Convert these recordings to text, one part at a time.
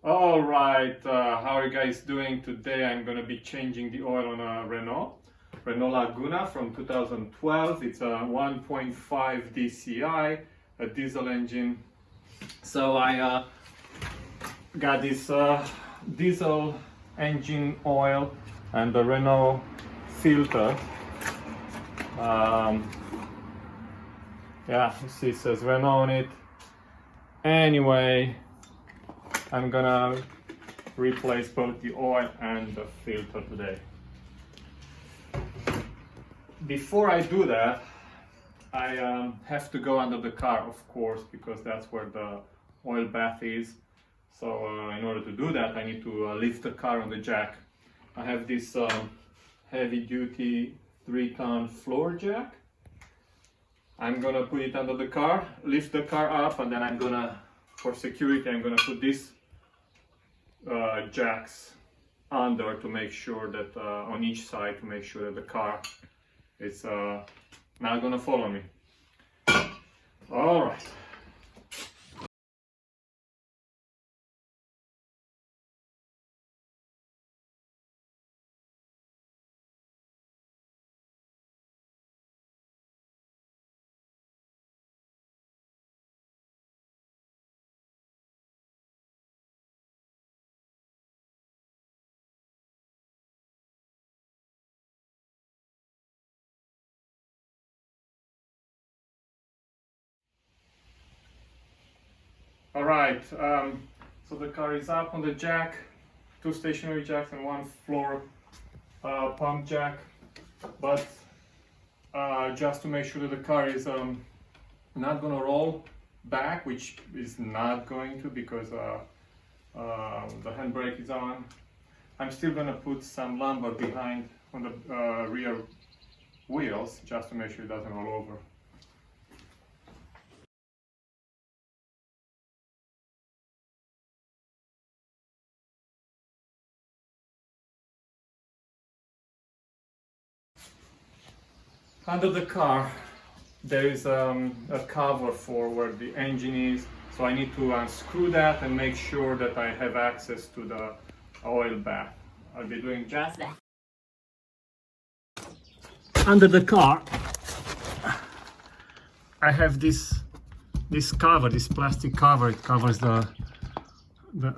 All right, how are you guys doing? Today I'm going to be changing the oil on a Renault Laguna from 2012. It's a 1.5 dci, a diesel engine. So I got this diesel engine oil and the Renault filter. Yeah, you see it says Renault on it. Anyway, I'm gonna replace both the oil and the filter today. Before I do that, I have to go under the car, of course, because that's where the oil bath is. So in order to do that, I need to lift the car on the jack. I have this heavy-duty 3-ton floor jack. I'm gonna put it under the car, lift the car up, and then I'm gonna, for security, I'm gonna put this jacks under to make sure that on each side, to make sure that the car is not gonna follow me. All right. All right, so the car is up on the jack, 2 stationary jacks and 1 floor pump jack, but just to make sure that the car is not going to roll back, which is not going to because the handbrake is on. I'm still going to put some lumber behind on the rear wheels just to make sure it doesn't roll over. Under the car there is a cover for where the engine is, so I need to unscrew that and make sure that I have access to the oil bath. I'll be doing just that. Under the car I have this cover, this plastic cover. It covers the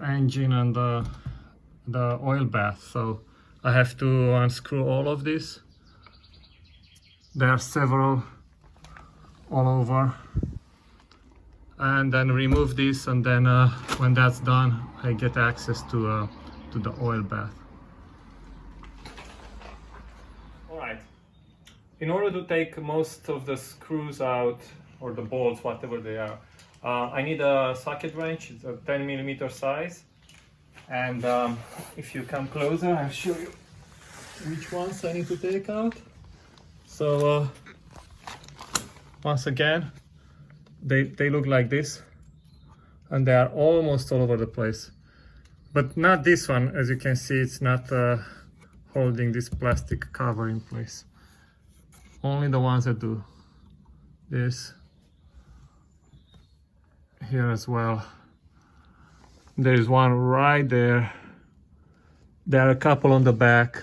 engine and the oil bath, so I have to unscrew all of this. There are several all over, and then remove this, and then when that's done I get access to the oil bath. Alright, in order to take most of the screws out, or the bolts, whatever they are, I need a socket wrench. It's a 10mm size, and if you come closer I'll show you which ones I need to take out. So once again, they look like this, and they are almost all over the place, but not this one. As you can see, it's not holding this plastic cover in place. Only the ones that do. This here as well. There is one right there. There are a couple on the back,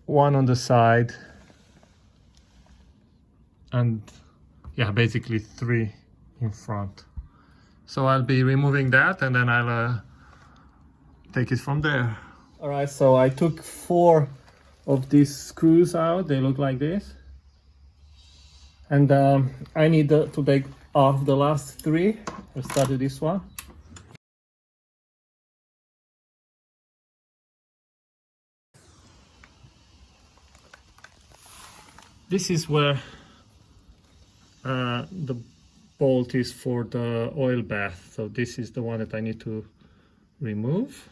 one on the side, and yeah, basically 3 in front. So I'll be removing that, and then I'll take it from there. All right, so I took 4 of these screws out. They look like this, and I need to take off the last 3. I'll start with this one. This is where the bolt is for the oil bath. So this is the one that I need to remove,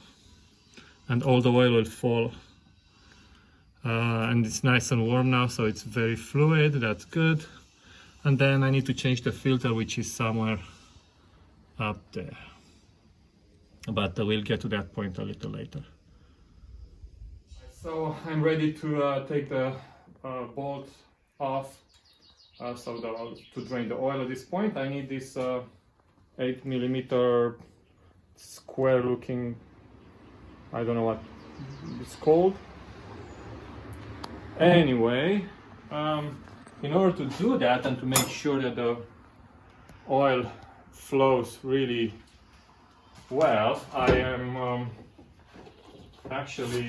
and all the oil will fall. And it's nice and warm now, so it's very fluid. That's good. And then I need to change the filter, which is somewhere up there, but we'll get to that point a little later. So I'm ready to take the bolt off. To drain the oil. At this point I need this 8mm square looking, I don't know what it's called. Anyway, in order to do that and to make sure that the oil flows really well, I am actually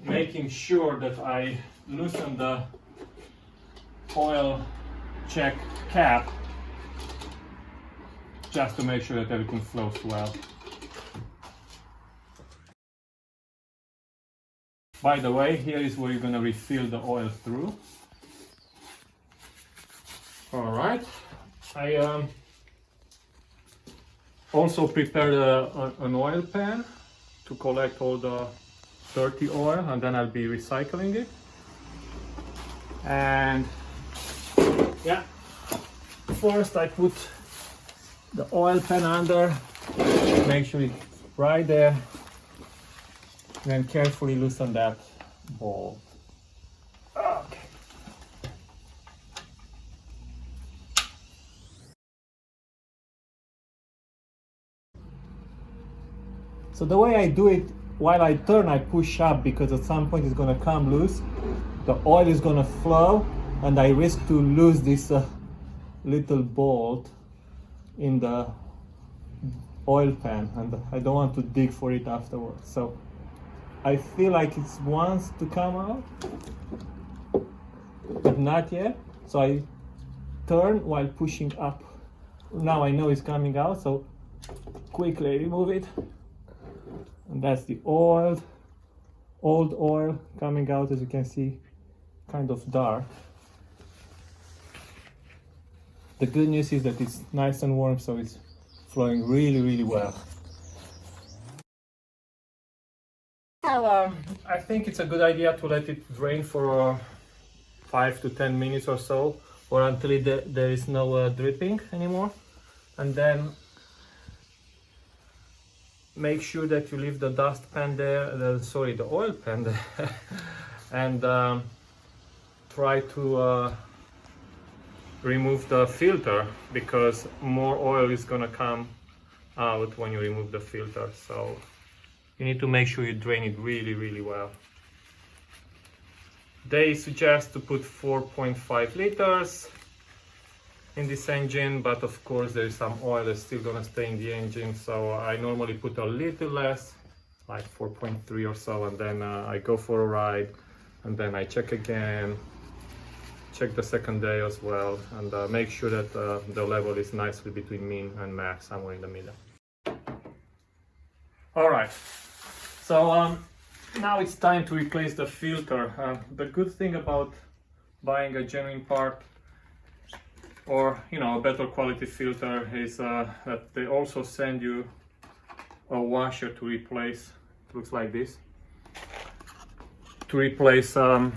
making sure that I loosen the oil check cap just to make sure that everything flows well. By the way, here is where you're going to refill the oil through. Alright, I also prepared an oil pan to collect all the dirty oil, and then I'll be recycling it. And yeah, first I put the oil pan under, make sure it's right there, and then carefully loosen that bolt. Okay. So the way I do it, while I turn, I push up because at some point it's going to come loose. The oil is going to flow, and I risk to lose this little bolt in the oil pan, and I don't want to dig for it afterwards. So I feel like it wants to come out, but not yet. So I turn while pushing up. Now I know it's coming out, so quickly remove it. And that's the old oil coming out, as you can see, kind of dark. The good news is that it's nice and warm, so it's flowing really well. I think it's a good idea to let it drain for 5 to 10 minutes or so, or until there is no dripping anymore. And then make sure that you leave the dustpan there, the oil pan there, and try to remove the filter, because more oil is gonna come out when you remove the filter. So you need to make sure you drain it really well. They suggest to put 4.5 liters in this engine, but of course there is some oil that's still gonna stay in the engine, so I normally put a little less, like 4.3 or so, and then I go for a ride, and then I check again, check the second day as well, and make sure that the level is nicely between min and max, somewhere in the middle. Alright, so now it's time to replace the filter. The good thing about buying a genuine part, or a better quality filter, is that they also send you a washer to replace. It looks like this, to replace on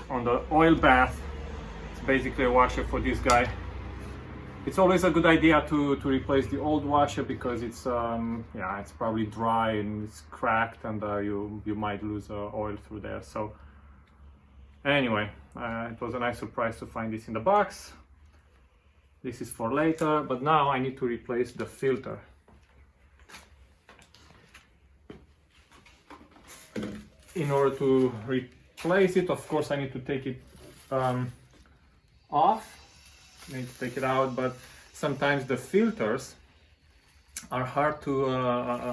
the oil bath. It's basically a washer for this guy. It's always a good idea to replace the old washer, because it's it's probably dry and it's cracked, and you might lose oil through there. So anyway, it was a nice surprise to find this in the box. This is for later, but now I need to replace the filter. In order to replace it, of course, I need to take it off. I need to take it out, but sometimes the filters are hard to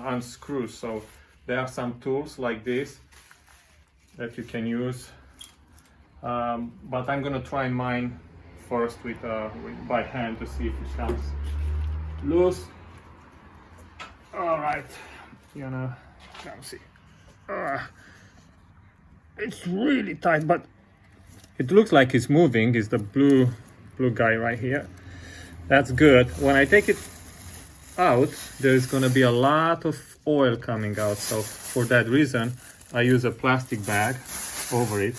unscrew. So there are some tools like this that you can use, but I'm gonna try mine first with by hand to see if it comes loose. All right, come see. It's really tight, but it looks like it's moving. It's the blue guy right here. That's good. When I take it out, there's going to be a lot of oil coming out. So for that reason, I use a plastic bag over it.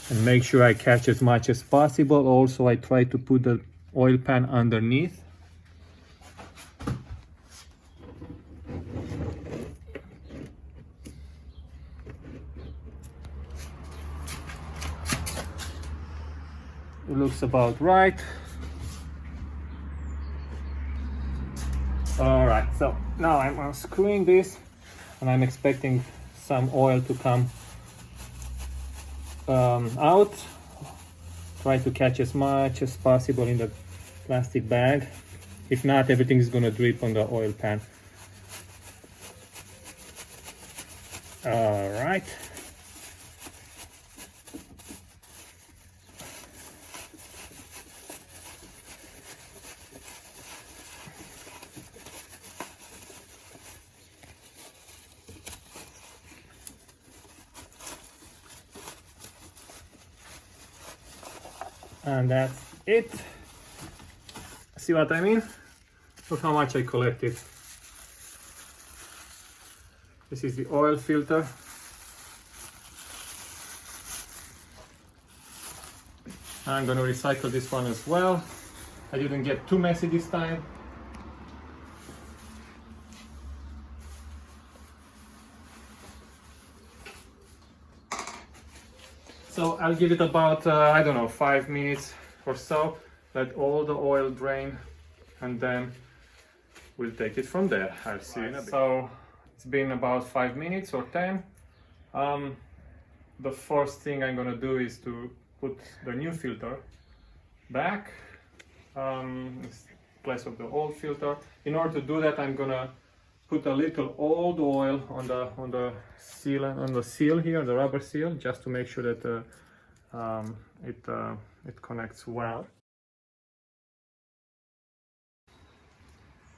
And make sure I catch as much as possible. Also, I try to put the oil pan underneath. It looks about right. All right, so now I'm unscrewing this and I'm expecting some oil to come out. Try to catch as much as possible in the plastic bag. If not, everything is gonna drip on the oil pan. All right. And that's it. See what I mean? Look how much I collected. This is the oil filter. I'm gonna recycle this one as well. I didn't get too messy this time. So I'll give it about, I don't know, 5 minutes or so. Let all the oil drain and then we'll take it from there. I'll see you in a bit. So it's been about 5 minutes or 10. The first thing I'm gonna do is to put the new filter back in place of the old filter. In order to do that, I'm gonna put a little old oil on the seal here, the rubber seal, just to make sure that it connects well.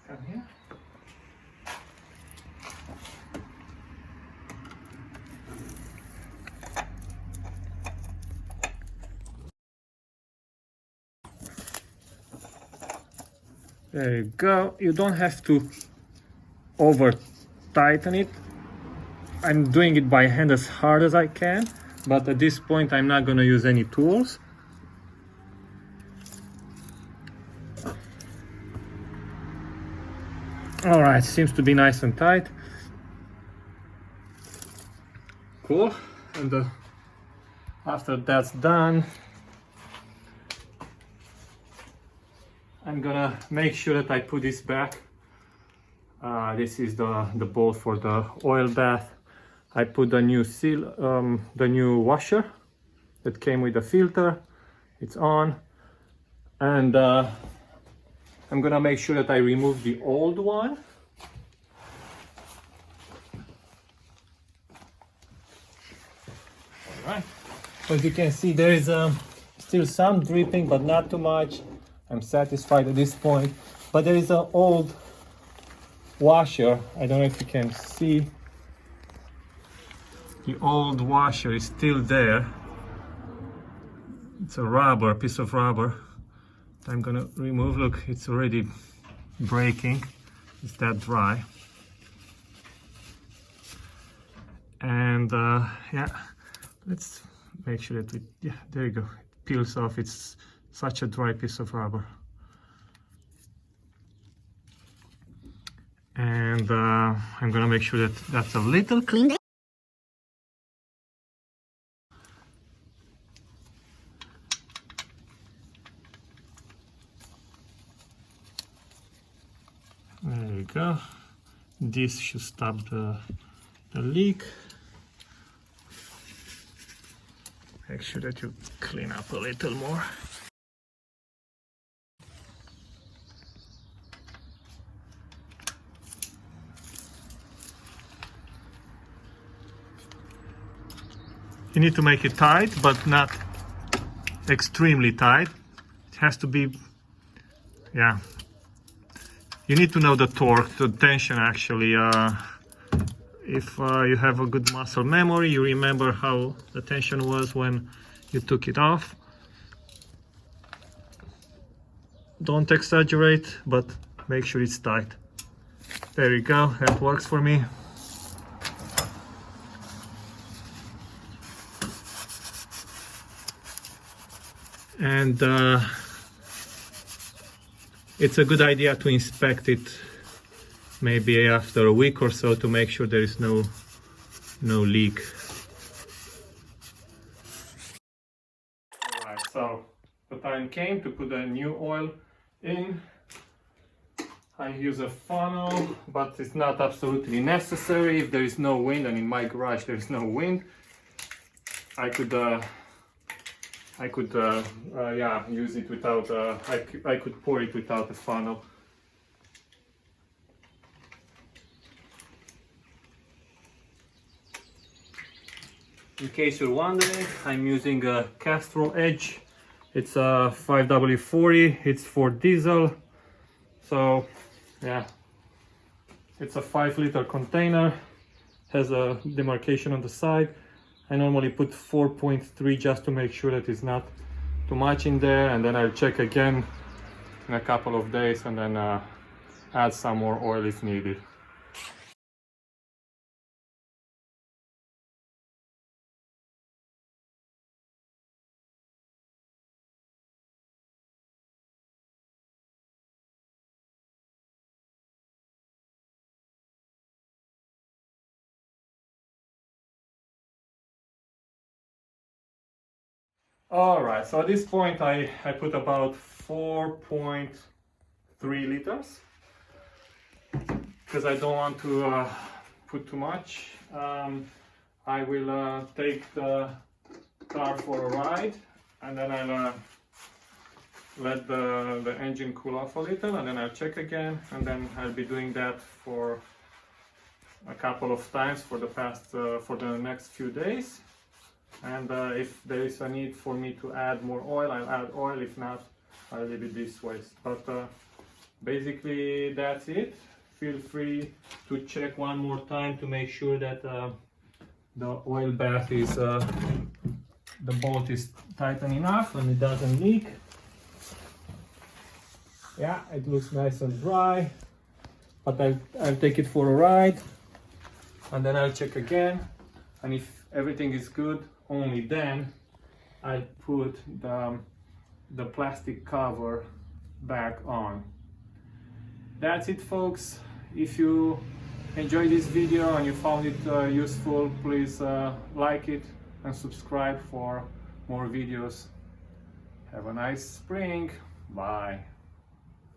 Come here. There you go. You don't have to over tighten it. I'm doing it by hand as hard as I can, but at this point I'm not going to use any tools. All right, seems to be nice and tight. Cool. And after that's done, I'm gonna make sure that I put this back. This is the bowl for the oil bath. I put the new seal, the new washer that came with the filter. It's on, and I'm gonna make sure that I remove the old one. All right. As you can see, there is still some dripping, but not too much. I'm satisfied at this point, but there is an old washer. I don't know if you can see. The old washer is still there. It's a piece of rubber. I'm gonna remove. Look, it's already breaking. It's that dry. And yeah, let's make sure that yeah, there you go. It peels off. It's such a dry piece of rubber. And I'm gonna make sure that that's a little clean. There we go. This should stop the leak. Make sure that you clean up a little more. You need to make it tight, but not extremely tight. It has to be, yeah. You need to know the torque, the tension actually. If you have a good muscle memory, you remember how the tension was when you took it off. Don't exaggerate, but make sure it's tight. There you go, that works for me. And it's a good idea to inspect it maybe after a week or so to make sure there is no leak. Alright, so the time came to put a new oil in. I use a funnel, but it's not absolutely necessary if there is no wind, and in my garage there is no wind. I could yeah, use it without, I could pour it without a funnel. In case you're wondering, I'm using a Castrol Edge. It's a 5W40, it's for diesel. So yeah, it's a 5-liter container, has a demarcation on the side. I normally put 4.3 just to make sure that it's not too much in there, and then I'll check again in a couple of days and then add some more oil if needed. Alright, so at this point I put about 4.3 liters because I don't want to put too much. I will take the car for a ride, and then I'll let the engine cool off a little, and then I'll check again, and then I'll be doing that for a couple of times for the next few days. And if there is a need for me to add more oil, I'll add oil. If not, I'll leave it this way. But basically that's it. Feel free to check one more time to make sure that the oil bath is, the bolt is tightened enough and it doesn't leak. Yeah, it looks nice and dry, but I'll take it for a ride and then I'll check again, and if everything is good, only then I put the plastic cover back on. That's it, folks. If you enjoyed this video and you found it useful, please like it and subscribe for more videos. Have a nice spring. Bye.